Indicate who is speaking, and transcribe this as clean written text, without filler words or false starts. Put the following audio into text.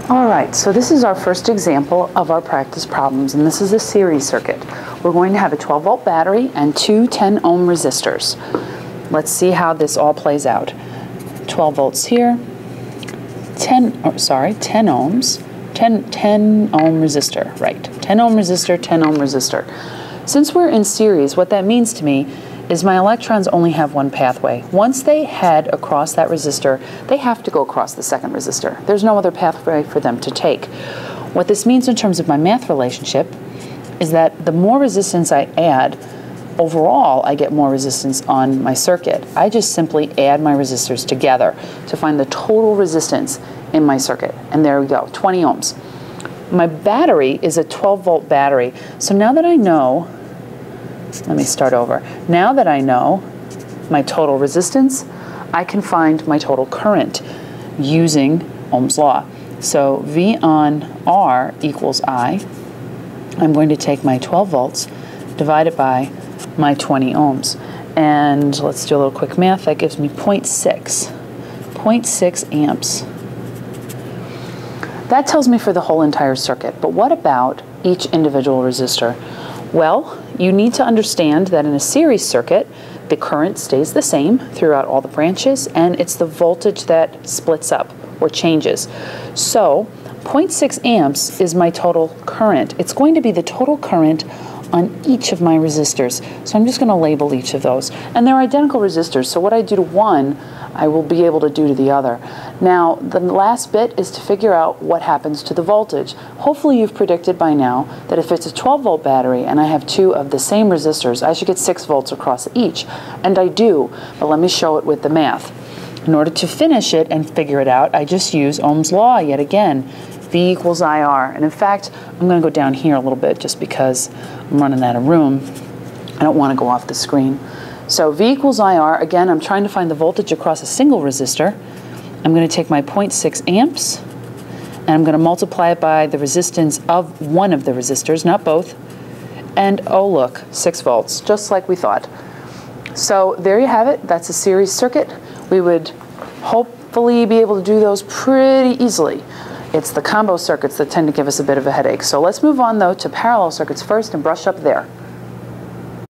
Speaker 1: All right, so this is our first example of our practice problems, and this is a series circuit. We're going to have a 12-volt battery and two 10-ohm resistors. Let's see how this all plays out. 12 volts here, 10 ohms, 10 ohm resistor, right. 10 ohm resistor, 10 ohm resistor. Since we're in series, what that means to me is my electrons only have one pathway. Once they head across that resistor, they have to go across the second resistor. There's no other pathway for them to take. What this means in terms of my math relationship is that the more resistance I add, overall I get more resistance on my circuit. I just simply add my resistors together to find the total resistance in my circuit. And there we go, 20 ohms. My battery is a 12-volt battery. So now that I know, let me start over. Now that I know my total resistance, I can find my total current using Ohm's law. So V on R equals I. I'm going to take my 12 volts, divide it by my 20 ohms. And let's do a little quick math. That gives me 0.6 amps. That tells me for the whole entire circuit. But what about each individual resistor? Well, you need to understand that in a series circuit, the current stays the same throughout all the branches, and it's the voltage that splits up or changes. So 0.6 amps is my total current. It's going to be the total current on each of my resistors. So I'm just going to label each of those. And they're identical resistors, so what I do to one, I will be able to do to the other. Now, the last bit is to figure out what happens to the voltage. Hopefully you've predicted by now that if it's a 12-volt battery and I have two of the same resistors, I should get 6 volts across each. And I do, but let me show it with the math. In order to finish it and figure it out, I just use Ohm's law yet again. V equals IR. And in fact, I'm going to go down here a little bit just because I'm running out of room. I don't want to go off the screen. So V equals IR. Again, I'm trying to find the voltage across a single resistor. I'm going to take my 0.6 amps and I'm going to multiply it by the resistance of one of the resistors, not both. And oh look, 6 volts, just like we thought. So there you have it. That's a series circuit. We would hopefully be able to do those pretty easily. It's the combo circuits that tend to give us a bit of a headache. So let's move on though to parallel circuits first and brush up there.